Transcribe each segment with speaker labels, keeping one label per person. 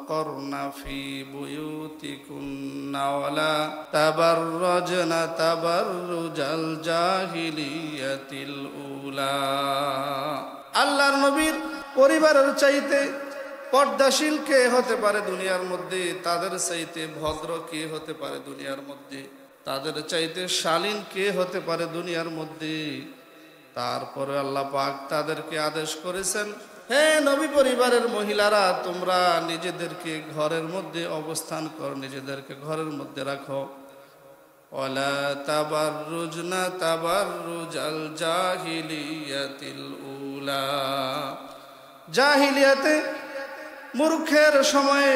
Speaker 1: قرن في بيوتكن ولا تبرجن تبرج الجاهلية الأولى আল্লাহর নবীর পরিবারের চাইতে পর্দাশীল কে হতে পারে দুনিয়ার মধ্যে, তাদের চাইতে ভদ্র কে হতে পারে দুনিয়ার মধ্যে, তাদের চাইতে শালীন কে হতে পারে দুনিয়ার মধ্যে। তারপরে আল্লাহ পাক তাদেরকে আদেশ করেছেন, হে নবী পরিবারের মহিলারা, তোমরা নিজেদেরকে ঘরের মধ্যে অবস্থান করো, নিজেদেরকে ঘরের মধ্যে রাখো। ওয়ালা তাবাররুজনা তাবাররুজাল জাহিলিয়াতিল উলা, জাহিলিয়াতে মূর্খের সময়ে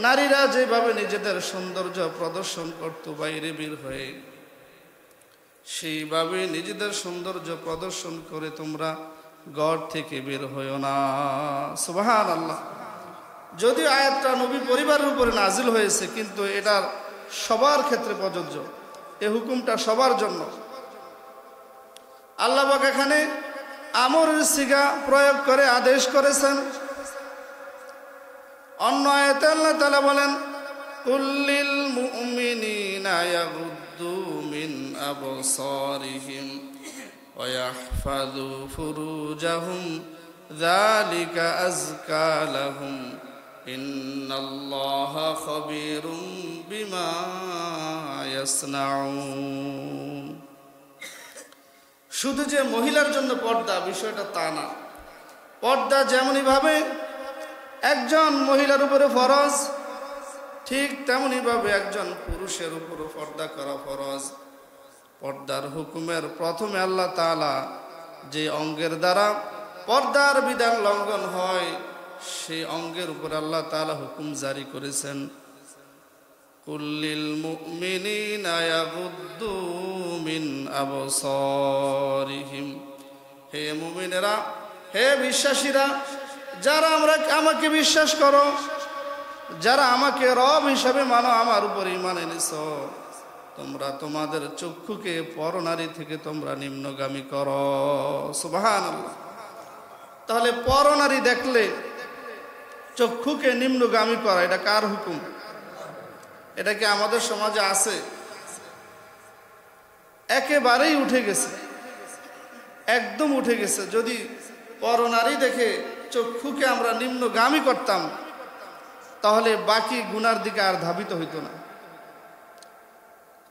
Speaker 1: নারীরা যেভাবে নিজেদের সৌন্দর্য প্রদর্শন করত বাইরে বের হয়ে, সেইভাবে নিজেদের সৌন্দর্য প্রদর্শন করে তোমরা ঘর থেকে বের হইও না। সুবহানাল্লাহ। যদিও আয়াতটা নবী পরিবারের উপরে নাজিল হয়েছে, কিন্তু এটা সবার ক্ষেত্রে প্রযোজ্য, এই হুকুমটা সবার জন্য। আল্লাহ পাক এখানে আমরের সিগা প্রয়োগ করে আদেশ করেছেন। অন্য আয়াতে আল্লাহ তাআলা বলেন, কুল্লিল মুমিনিনা ইয়াগুদ্দু মিন আবসারিহিম ওয়া ইয়াহফাযু ফুরুজাহুম যালিকা আযকা লাহুম ইন্নাল্লাহা খাবীরুম বিমা ইয়াসনাউন। শুধু যে মহিলার জন্য পর্দা, বিষয়টা তা না। পর্দা যেমনই ভাবে একজন মহিলার উপরে ফরজ, ঠিক তেমনি ভাবে একজন পুরুষের উপরে পর্দা করা ফরজ। পর্দার হুকুমের প্রথমে আল্লাহ তাআলা যে অঙ্গের দ্বারা পর্দার বিধান লঙ্ঘন হয়, সেই অঙ্গের উপর আল্লাহ তাআলা হুকুম জারি করেছেন, কুল্লিল মুমিনিনা ইয়াগুদ্দু মিন আবসারিহিম। হে মুমিনেরা, হে বিশ্বাসীরা, যারা আমাকে বিশ্বাস করো, যারা আমাকে রব হিসাবে মানো, আমার উপর ঈমান এনেছো, তোমরা তোমাদের চক্ষুকে পরনারী থেকে তোমরা নিম্নগামী করো। সুবহানাল্লাহ। তাহলে পরনারী দেখলে চক্ষুকে নিম্নগামী করা, এটা কার হুকুম? এটা কি আমাদের সমাজে আছে? একেবারেই উঠে গেছে, একদম উঠে গেছে। যদি পরনারী দেখে চক্ষুকে আমরা নিম্নগামী করতাম, তাহলে বাকি গুনার দিকে আর ধাবিত হইতো না।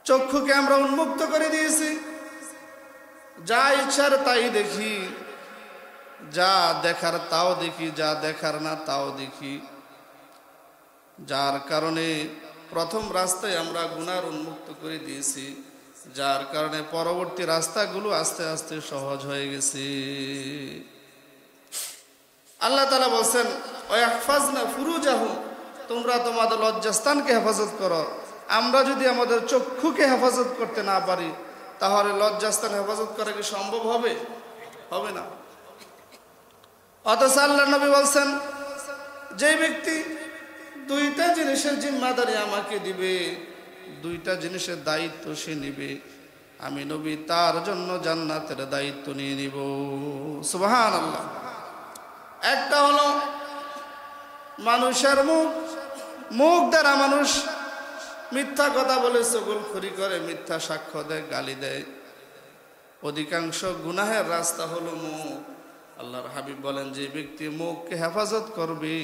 Speaker 1: চক্ষুকে আমরা উন্মুক্ত করে দিয়েছি, যা ইচ্ছার তাই দেখি, যা দেখার তাও দেখি, যা দেখার না তাও দেখি। যার কারণে প্রথম রাস্তায় আমরা গুনার উন্মুক্ত করে দিয়েছি, যার কারণে পরবর্তী রাস্তাগুলো আস্তে আস্তে সহজ হয়ে গেছে। আল্লাহ তাআলা বলছেন, ওয়াহফাজনা ফুরুজাহুম, তোমরা তোমাদের লজ্জাস্থানকে হেফাজত করো। আমরা যদি আমাদের চক্ষুকে হেফাজত করতে না পারি, তাহলে লজ্জাস্থান হেফাজত করা কি সম্ভব হবে? হবে না। অথচ আল্লাহর নবী বলছেন, যে ব্যক্তি দুইটা জিনিসের জিম্মাদারি আমাকে দিবে, দুইটা জিনিসের দায়িত্ব সে নিবে, আমি নবী তার জন্য জান্নাতের দায়িত্ব নিয়ে নিব। সুবহানাল্লাহ। একটা হলো মানুষের মুখ দ্বারা মানুষ মিথ্যা কথা বলে, চগলখড়ি করে, মিথ্যা সাক্ষ্য দেয়, গালি দেয়। অধিকাংশ গুনাহের রাস্তা হলো মুখ। আল্লাহর হাবিব বলেন, যে ব্যক্তি মুখকে হেফাজত করবে,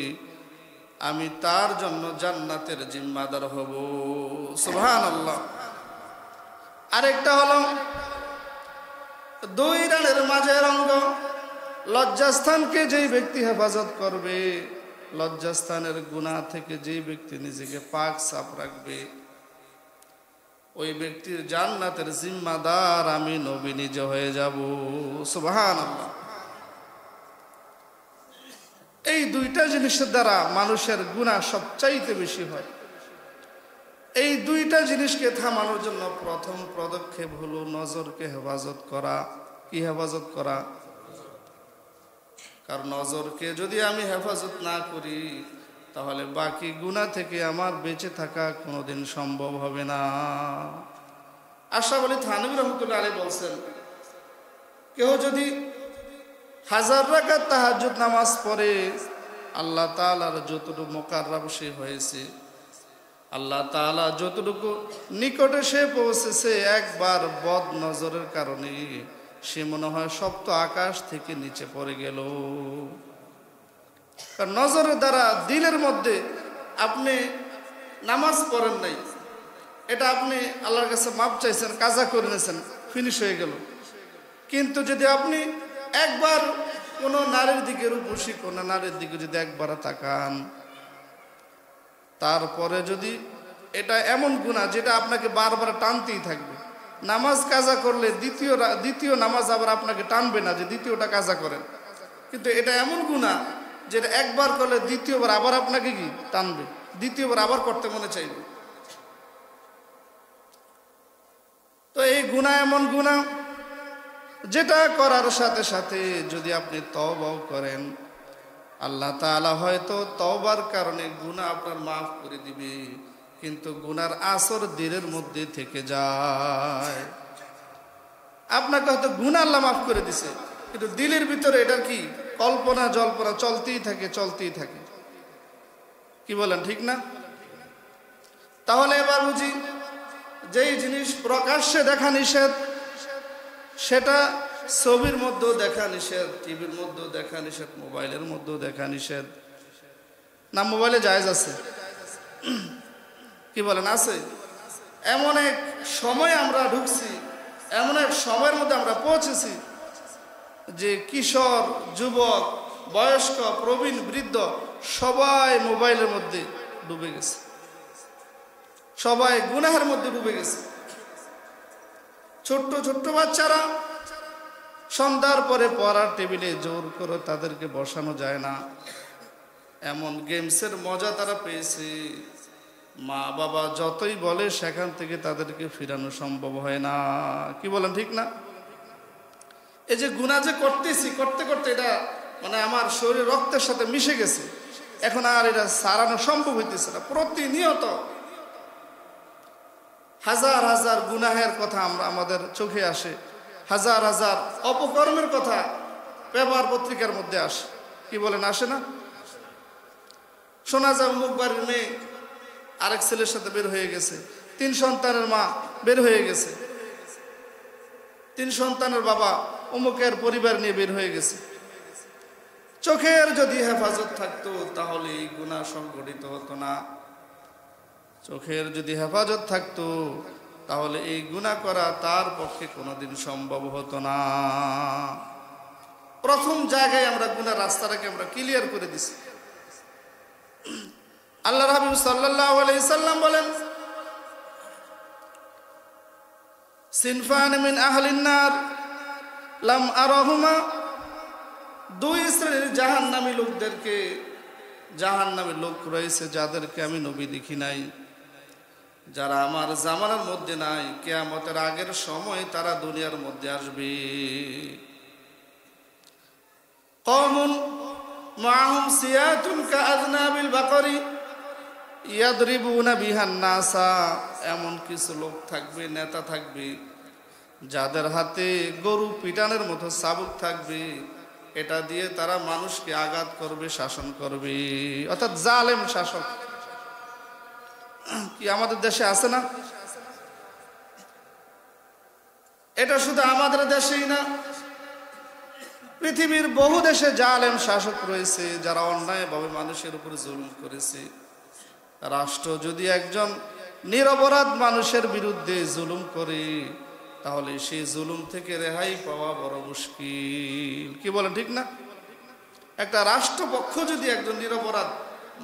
Speaker 1: আমি তার জন্য জান্নাতের জিম্মাদার হব। সুবহানাল্লাহ। আরেকটা হলো দুই রানের মাঝের অঙ্গ লজ্জাস্থানকে যেই ব্যক্তি হেফাজত করবে, লজ্জাস্থানের গুনাহ থেকে যেই ব্যক্তি নিজেকে পাক সাফ রাখবে, ওই ব্যক্তির জান্নাতের জিম্মাদার আমি নবী নিজে হয়ে যাব। সুবহানাল্লাহ। এই দুইটা জিনিসের দ্বারা মানুষের গুনাহ সবচাইতে বেশি হয়। এই দুইটা জিনিসকে থামানোর জন্য প্রথম পদক্ষেপ হলো নজরকে হেফাজত করা। কি হেফাজত করা? কারণ নজরকে যদি আমি হেফাজত না করি, তাহলে বাকি গুনাহ থেকে আমার বেঁচে থাকা কোনোদিন সম্ভব হবে না। আশরাফ আলী থানভী রহমাতুল্লাহ আলাইহি বলছেন, কেউ যদি 1000 রাকাত তাহাজ্জুদ নামাজ পড়ে আল্লাহ তাআলার যতটুকু মুকাররব সে হয়েছে, আল্লাহ তাআলা যতটুকু নিকটে সে পৌঁছেছে, একবার বদ নজরের কারণে সে মনে হয় সপ্ত আকাশ থেকে নিচে পড়ে গেল। কারণ নজরের দ্বারা দিলের মধ্যে আপনি নামাজ পড়েন নাই, এটা আপনি আল্লাহর কাছে মাপ চাইছেন, কাজা করে নিয়েছেন, ফিনিশ হয়ে গেল। কিন্তু যদি আপনি একবার কোনো নারীর দিকে, রূপসী কোনো নারীর দিকে যদি একবার তাকান, তারপরে যদি এটা এমন গুনাহ যেটা আপনাকে বারবার টানতেই থাকবে। নামাজ কাজা করলে দ্বিতীয় নামাজ আবার আপনাকে টানবে না যে দ্বিতীয়টা কাজা করেন, কিন্তু এটা এমন গুনাহ যেটা একবার করলে দ্বিতীয়বার আবার আপনাকে কি টানবে, দ্বিতীয়বার আবার করতে মনে চাইবে। তো এই গুনাহ এমন গুনাহ যেটা করার সাথে সাথে যদি আপনি তওবাও করেন, আল্লাহ তাআলা হয়তো তওবার কারণে গুনাহ আপনার মাফ করে দিবে, কিন্তু গুনার আসর দিলের মধ্যে থেকে যায়। আপনাকে হয়তো গুনাহ আল্লাহ মাফ করে দিছে, কিন্তু দিলের ভিতরে এটার কি কল্পনা জল্পনা চলতেই থাকে। কি বলেন, ঠিক না? তাহলে এবার বুঝি যেই জিনিস প্রকাশ্যে দেখা নিষেধ, সেটা ছবির মধ্যেও দেখা নিষেধ, টিভির মধ্যেও দেখা নিষেধ, মোবাইলের মধ্যেও দেখা নিষেধ। না মোবাইলে জায়েজ আছে? কি বলেন, আছে? এমন এক সময় আমরা ঢুকছি, এমন এক সময়ের মধ্যে আমরা পৌঁছেছি যে কিশোর, যুবক, বয়স্ক, প্রবীণ, বৃদ্ধ সবাই মোবাইলের মধ্যে ডুবে গেছে, সবাই গুনাহের মধ্যে ডুবে গেছে। ছোট্ট ছোট্ট বাচ্চারা সন্ধ্যার পরে পড়ার টেবিলে জোর করে তাদেরকে বসানো যায় না, এমন গেমসের মজা তারা পেয়েছে। মা বাবা যতই বলে সেখান থেকে তাদেরকে ফিরানো সম্ভব হয় না। কি বলেন, ঠিক না? এই যে গুনাহ যে করতেছি, করতে করতে এটা মানে আমার শরীর রক্তের সাথে মিশে গেছে, এখন আর এটা সারানো সম্ভব হইতেছে না। প্রতিনিয়ত হাজার হাজার গুনাহের কথা আমাদের চোখে আসে, হাজার হাজার অপকর্মের কথা পেপার পত্রিকার মধ্যে আসে। কি বলেন, আসে না? শোনা যায় অমুক বাড়ির মেয়ে আরেক ছেলের সাথে বের হয়ে গেছে, 3 সন্তানের মা বের হয়ে গেছে, 3 সন্তানের বাবা অমুকের পরিবার নিয়ে বের হয়ে গেছে। চোখের যদি হেফাজত থাকতো তাহলে এই গুনাহ সংঘটিত হতো না। চোখের যদি হেফাজত থাকতো তাহলে এই গুনাহ করা তার পক্ষে কোনোদিন সম্ভব হতো না। প্রথম জায়গায় আমরা গুনার রাস্তাটাকে আমরা ক্লিয়ার করে দিছি। আল্লাহর হাবিব সাল্লাল্লাহু আলাইহি সাল্লাম বলেন, সিনফান মিন আহলিন নার লাম আরাহুমা, 2 শ্রেণীর জাহান্নামী লোকদেরকে, জাহান্নামী লোক রয়েছে যাদেরকে আমি নবী দেখি নাই, যারা আমার জামানার মধ্যে নাই, কিয়ামতের আগের সময় তারা দুনিয়ার মধ্যে আসবে। কওমুন মাআহুম সিয়াতুন কাআযনাবিল বাকরি ইয়াদরিবুনা বিহান নাসা, এমন কিছু লোক থাকবে, নেতা থাকবে, যাদের হাতে গরু পিটানের মতো চাবুক থাকবে, এটা দিয়ে তারা মানুষকে আঘাত করবে, শাসন করবে, অর্থাৎ জালেম শাসক। কি আমাদের দেশে আছে না? এটা শুধু আমাদের দেশেই না, পৃথিবীর বহু দেশে জালেম শাসক রয়েছে যারা অন্যায়ভাবে মানুষের উপর জুলুম করেছে। রাষ্ট্র যদি একজন নিরপরাধ মানুষের বিরুদ্ধে জুলুম করে তাহলে সেই জুলুম থেকে রেহাই পাওয়া বড় মুশকিল। কি বলেন, ঠিক না? একটা রাষ্ট্রপক্ষ যদি একজন নিরপরাধ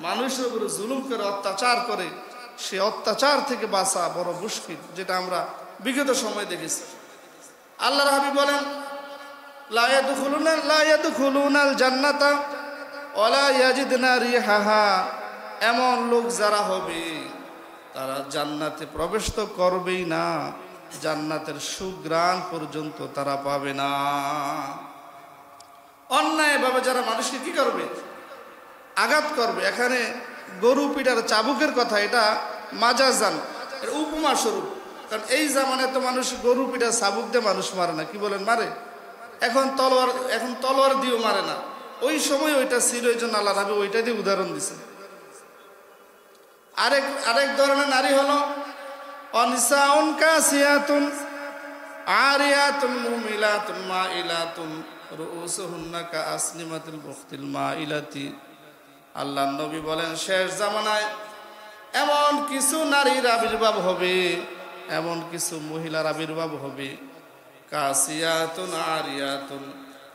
Speaker 1: মানুষের উপর জুলুম করে, অত্যাচার করে, সে অত্যাচার থেকে বাঁচা বড় মুশকিল, যেটা আমরা বিগত সময় দেখেছি। আল্লাহর হাবিব বলেন, লা ইয়াদখুলুনাল জান্নাতা ওয়ালা ইয়াজিদনা রিহাহা, এমন লোক যারা হবে তারা জান্নাতে প্রবেশ তো করবেই না, জান্নাতের সুঘ্রাণ পর্যন্ত তারা পাবে না। অন্যায়ভাবে যারা মানুষকে কি করবে, আঘাত করবে। এখানে গরু পিটার চাবুকের কথা, এটা মাজাজান, এটা উপমা স্বরূপ। কারণ এই জামানায় তো মানুষ গরু পিটার চাবুক দিয়ে মানুষ মারে না। কি বলেন, মারে? এখন তলোয়ার দিয়েও মারে না, ওই সময় ওইটা ছিল, এই জন্য আল্লাহ রাবি ওইটা দিয়ে উদাহরণ দিছে। আরেক ধরনের নারী হলো অনিসাউন কাসিয়াতুন আরিয়াতুন মুমিলাতুন মাইলাতুন রুউসুহুন্না কাআসনিমাতিল বুখতিল মাইলাতি। আল্লাহর নবী বলেন শেষ জামানায় এমন কিছু নারীর আবির্ভাব হবে, এমন কিছু মহিলার আবির্ভাব হবে, কাসিয়াতুন আরিয়াতুন,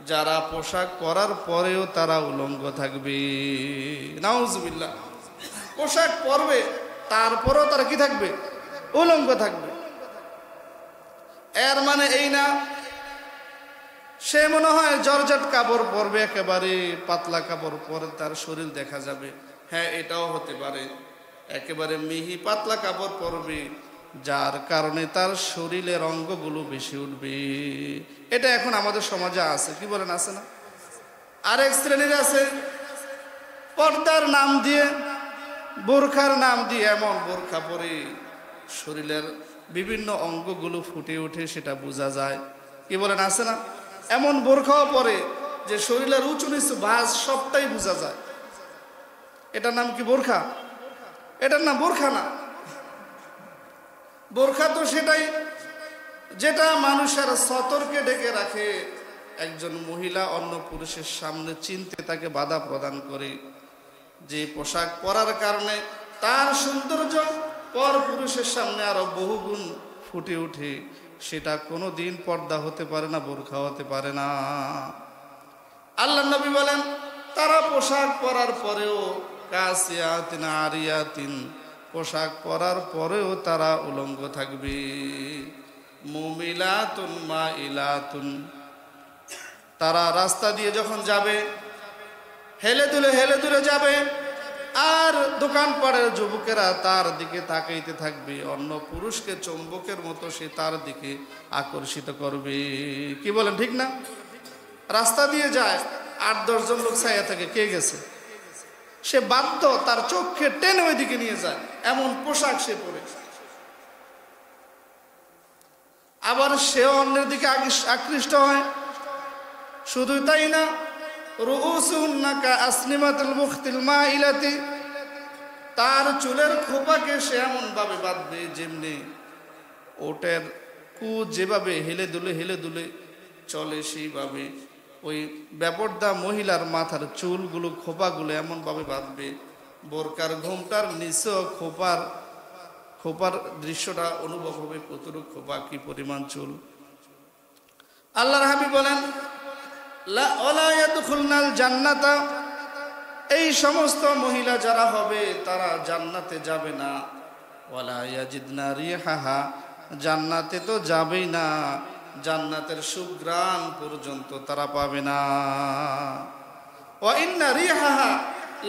Speaker 1: যারা পোশাক পরার পরেও তারা উলঙ্গ থাকবে। নাউজুবিল্লাহ। পোশাক পরবে তারপরেও তারা কি থাকবে? উলঙ্গ থাকবে। এর মানে এই না সে মনে হয় জর্জেট কাপড় পরবে, একেবারে পাতলা কাপড় পরে তার শরীর দেখা যাবে। হ্যাঁ, এটাও হতে পারে। একেবারে মিহি পাতলা কাপড় পরবে, যার কারণে তার শরীরের অঙ্গগুলো বেশি উঠবে। এটা এখন আমাদের সমাজে আছে, কি বলেন, আছে না? আরেক শ্রেণীর আছে পর্দার নাম দিয়ে, বোরখার নাম দিয়ে এমন বোরখা পরে শরীরের বিভিন্ন অঙ্গগুলো ফুটে ওঠে, সেটা বোঝা যায়। কি বলেন, আছে না? এমন বোরখাও পরে যে শরীরের উঁচু নিচু ভাঁজ সবটাই বোঝা যায়। এটার নাম কি বোরখা? এটার নাম বোরখা না। বোরখা তো সেটাই যেটা মানুষের সতর্কে ডেকে রাখে। একজন মহিলা অন্য পুরুষের সামনে চিনতে তাকে বাধা প্রদান করে। যে পোশাক পরার কারণে তার সৌন্দর্য পর পুরুষের সামনে আরো বহুগুণ ফুটে ওঠে, সেটা কোনো দিন পর্দা হতে পারে না, বোরখা হতে পারে না। আল্লাহ নবী বলেন তারা পোশাক পরার পরেও কাসিয়াতিন আরিয়াতিন, পোশাক পরার পরেও তারা উলঙ্গ থাকবে। মুমিলাতুন মাইলাতুন, তারা রাস্তা দিয়ে যখন যাবে হেলে দুলে যাবে, আর দোকানপাড়ের যুবকেরা তার দিকে তাকাইতে থাকবে। অন্য পুরুষকে চুম্বকের মতো সে তার দিকে আকর্ষিত করবে। কি বলেন, ঠিক না? রাস্তা দিয়ে যায়, 8-10 জন লোক ছায়া থাকে, কে গেছে, সে বাধ্য তার চোখকে টেনে ওই দিকে নিয়ে যায়, এমন পোশাক সে পরে। আবার সেও অন্যের দিকে আকৃষ্ট হয়। শুধু তাই না, রুউসুহুন্না কাআসনিমাতিল বুখতিল মাইলাতি, তার চুলের খোপাকে সে এমন ভাবে বাঁধবে যেমনি ওটের কু যেভাবে হেলে দুলে চলে, সেইভাবে ওই ব্যাপারটা মহিলার মাথার চুলগুলো খোপাগুলো এমন ভাবে বাঁধবে, বোরকার ঘোমটার নিচে খোপার দৃশ্যটা অনুভব হবে, কতটুক খোপা, কি পরিমাণ চুল। আল্লাহর হাবিব বলেন লা ইয়াদখুলনাল জান্নাতা, এই সমস্ত মহিলা যারা হবে তারা জান্নাতে যাবে না। ওয়ালা ইয়াজিদনা রিহাহা, জান্নাতে তো যাবেই না, জান্নাতের সুঘ্রাণ পর্যন্ত তারা পাবে না। ওয়া ইন্না রিহাহা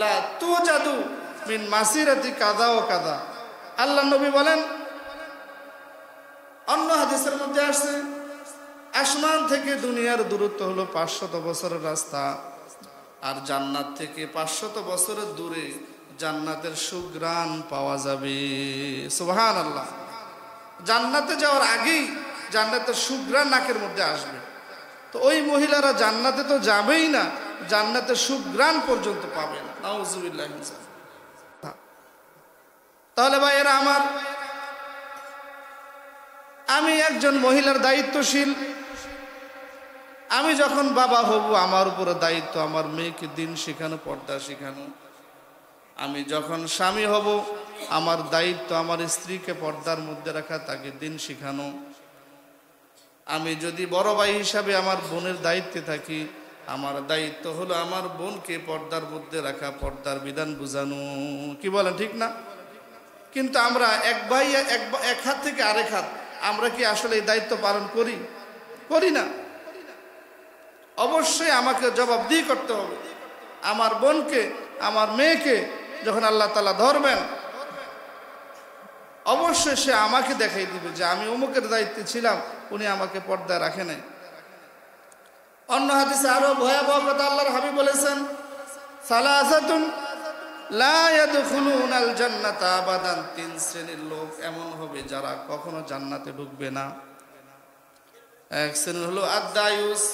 Speaker 1: লা তুজাদু মিন মাসিরাতি কাদা ও কাদা। আল্লাহ নবী বলেন, অন্য হাদিসের মধ্যে আসছে আসমান থেকে দুনিয়ার দূরত্ব হলো 500 বছরের রাস্তা, আর জান্নাত থেকে 500 বছরের দূরে জান্নাতের সুঘ্রাণ পাওয়া যাবে। সুবহানাল্লাহ। জান্নাতে যাওয়ার আগেই জান্নাতের সুঘ্রাণ নাকের মধ্যে আসবে। তো ওই মহিলারা জান্নাতে তো যাবেই না, জান্নাতের সুঘ্রাণ পর্যন্ত পাবে না। নাউজুবিল্লাহ। তাহলে ভাইয়েরা আমার, আমি একজন মহিলার দায়িত্বশীল। আমি যখন বাবা হব, আমার উপরে দায়িত্ব আমার মেয়েকে দিন শেখানো, পর্দা শেখানো। আমি যখন স্বামী হব, আমার দায়িত্ব আমার স্ত্রীকে পর্দার মধ্যে রাখা, তাকে দিন শেখানো। আমি যদি বড় ভাই হিসাবে আমার বোনের দায়িত্বে থাকি, আমার দায়িত্ব হলো আমার বোনকে পর্দার মধ্যে রাখা, পর্দার বিধান বুঝানো। কি বলেন, ঠিক না? কিন্তু আমরা এক ভাই এক হাত থেকে আরেক হাত, আমরা কি আসলে এই দায়িত্ব পালন করি না? অবশ্যই আমাকে জবাবদিহি করতে হবে। আমার বোনকে, আমার মেয়েকে যখন আল্লাহ তাআলা ধরবেন, অবশ্যই সে আমাকে দেখাই দিবে যে আমি অমুকের দায়িত্বে ছিলাম, উনি আমাকে পর্দায় রাখে নাই। অন্য হাদিসে আরো ভয়াবহ কথা আল্লাহর হাবিব বলেছেন, সালাসাতুন লা ইয়াদখুলুনাল জান্নাতা আবাদান, 3 শ্রেণীর লোক এমন হবে যারা কখনো জান্নাতে ঢুকবে না। এক শ্রেণী হলো আদ-দায়ুস,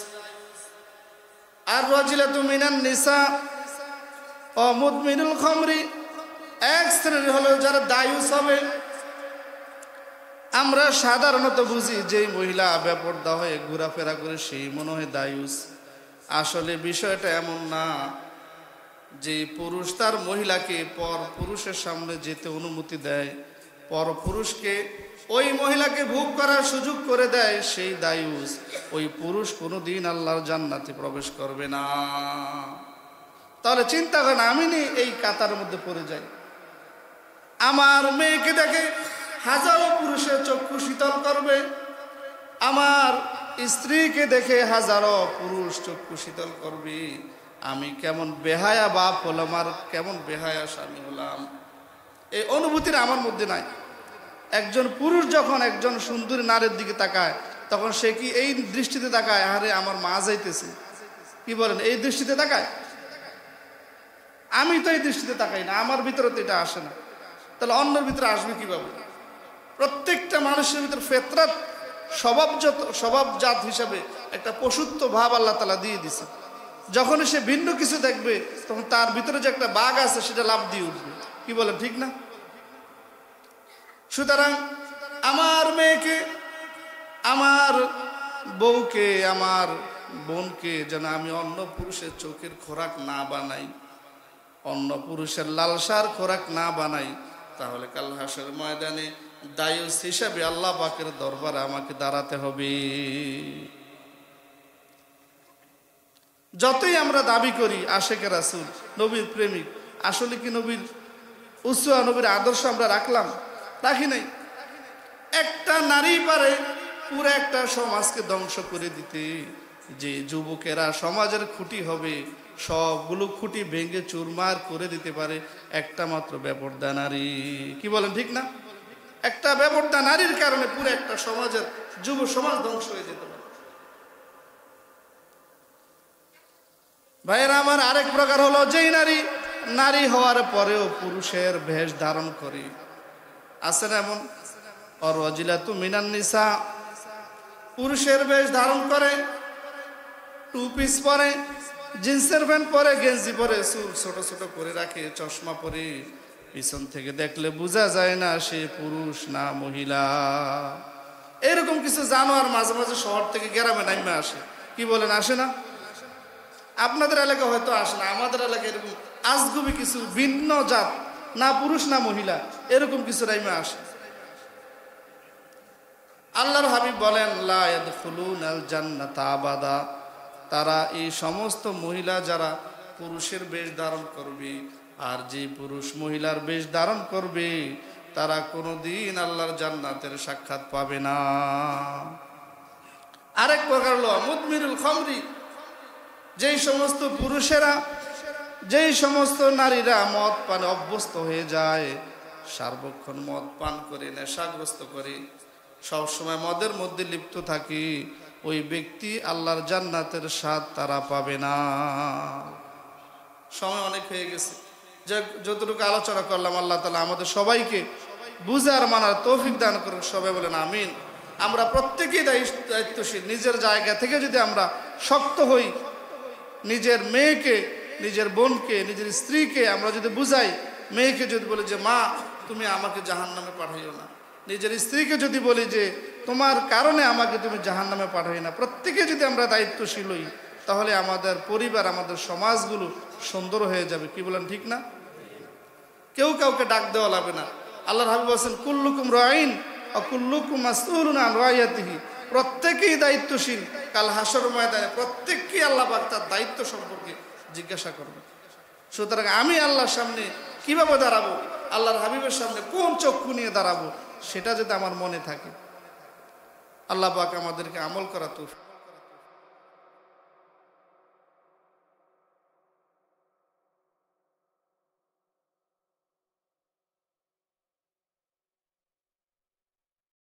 Speaker 1: আর রাজিলাতু মিনান নিসা ও মুদমিনুল খামরি, এক শ্রেণীর হলো যারা দায়ুস হবে। আমরা সাধারণত বুঝি যে মহিলা বেপরদা হয়ে ঘোরাফেরা করে সেই মনে হয় দায়ুস। আসলে বিষয়টা এমন না। যে পুরুষ তার মহিলাকে পর পুরুষের সামনে যেতে অনুমতি দেয়, পর পুরুষকে ওই মহিলাকে ভোগ করার সুযোগ করে দেয়, সেই দায়ুস। ওই পুরুষ কোনোদিন আল্লাহর জান্নাতে প্রবেশ করবে না। তাহলে চিন্তা করেন, আমি এই কাতার মধ্যে পড়ে যাই। আমার মেয়েকে দেখে হাজারো পুরুষের চক্ষু শীতল করবে, আমার স্ত্রীকে দেখে হাজারো পুরুষ চক্ষু শীতল করবে। আমি কেমন বেহায়া বাপ হলাম, আর কেমন বেহায়া স্বামী হলাম, এই অনুভূতির আমার মধ্যে নাই। একজন পুরুষ যখন একজন সুন্দরী নারীর দিকে তাকায়, তখন সে কি এই দৃষ্টিতে তাকায়, আরে আমার মা যাইতেছে, কি বলেন, এই দৃষ্টিতে তাকায়? আমি তো এই দৃষ্টিতে তাকাই না, আমার ভিতরে তো এটা আসে না। তাহলে অন্যের ভিতরে আসবে কিভাবে? প্রত্যেকটা মানুষের ভিতরে ফেতরাত, স্বভাবজাত হিসাবে একটা পশুত্ব ভাব আল্লাহ তাআলা দিয়ে দিছে। যখন সে ভিন্ন কিছু দেখবে, তখন তার ভিতরে যে একটা বাঘ আছে সেটা লাফ দিয়ে উঠবে, কি বলেন, ঠিক না? সুতরাং আমার মেয়েকে, আমার বউকে, আমার বোনকে যেন আমি অন্য পুরুষের চোখের খোরাক না বানাই, অন্য পুরুষের লালসার খোরাক না বানাই। তাহলে কাল হাসরের ময়দানে দায়ুস হিসাবে আল্লাহ পাকের দরবারে আমাকে দাঁড়াতে হবে। যতই আমরা দাবি করি আশেকে রাসূল, নবীর প্রেমিক, আসলে কি নবীর উসওয়া, নবীর আদর্শ আমরা রাখলাম? রাখি নাই। একটা নারী পারে পুরো একটা সমাজকে ধ্বংস করে দিতে। যে যুবকেরা সমাজের খুঁটি হবে, সবগুলো খুঁটি ভেঙে চুরমার করে দিতে পারে একটা মাত্র বেপরদা নারী, কি বলেন, ঠিক না? একটা বেপরদা নারীর কারণে পুরো একটা সমাজের যুব সমাজ ধ্বংস হয়ে যেতে পারে। ভাইয়েরা আমার, আরেক প্রকার হলো যেই নারী হওয়ার পরেও পুরুষের বেশ ধারণ করে। আছে না এমন? আর রাজিলাতু মিনান নিসা, পুরুষের বেশ ধারণ করে, টু পিস পরে, জিন্সের প্যান্ট পরে, গেঞ্জি পরে, চুল ছোট ছোট করে রাখে, চশমা পরে, পিছন থেকে দেখলে বোঝা যায় না সে পুরুষ না মহিলা। এরকম কিছু জানোয়ার মাঝে মাঝে শহর থেকে গ্রামে নামে আসে, কি বলেন, আসে না? আপনাদের এলাকা হয়তো আসে না, আমাদের এলাকায় এরকম আজগুবি কিছু ভিন্ন জাত, না পুরুষ না মহিলা, এরকম কিছু নামে আসে। আল্লাহর হাবিব বলেন, লা ইয়াদখুলুনাল জান্নাতা আবাদা, তারা এই সমস্ত মহিলা যারা পুরুষের বেশ ধারণ করবে, আর যে পুরুষ মহিলার বেশ ধারণ করবে, তারা কোনোদিন আল্লাহর জান্নাতের সাক্ষাৎ পাবে না। আরেক প্রকার হলো মুদমিনুল খামরি, যেই সমস্ত পুরুষেরা, যেই সমস্ত নারীরা মদ পানে অভ্যস্ত হয়ে যায়, সার্বক্ষণ মদ পান করে নেশাগ্রস্ত করে, সবসময় মদের মধ্যে লিপ্ত থাকে, ওই ব্যক্তি আল্লাহর জান্নাতের স্বাদ তারা পাবে না। সময় অনেক হয়ে গেছে, যে যতটুকু আলোচনা করলাম আল্লাহ তাআলা আমাদের সবাইকে বুঝার মানার তৌফিক দান করুন। সবাই বলেন আমিন। আমরা প্রত্যেকেই দায়িত্বশীল। নিজের জায়গা থেকে যদি আমরা শক্ত হই, নিজের মেয়েকে, নিজের বোনকে, নিজের স্ত্রীকে আমরা যদি বুঝাই, মেয়েকে যদি বলি যে মা তুমি আমাকে জাহান্নামে পাঠাইও না, নিজের স্ত্রীকে যদি বলি যে তোমার কারণে আমাকে তুমি জাহান্নামে পাঠাই না, প্রত্যেকে যদি আমরা দায়িত্বশীল হই, তাহলে আমাদের পরিবার, আমাদের সমাজগুলো সুন্দর হয়ে যাবে, কি বলেন, ঠিক না? কেউ কাউকে ডাক দেওয়া লাগবে না। আল্লাহর হাবিব বলেন, কুল্লুকুম রাঈন ওয়া কুল্লুকুম মাসউলুন আন রাইয়াতিহি, প্রত্যেকেই দায়িত্বশীল। কাল হাসর ময়দানে প্রত্যেককেই আল্লাহ পাক তার দায়িত্ব সম্পর্কে জিজ্ঞাসা করবে। সুতরাং আমি আল্লাহর সামনে কিভাবে দাঁড়াবো, আল্লাহর হাবিবের সামনে কোন চক্ষু নিয়ে দাঁড়াবো, সেটা যদি আমার মনে থাকে, আল্লাহ পাক আমাদেরকে আমল করা তৌফিক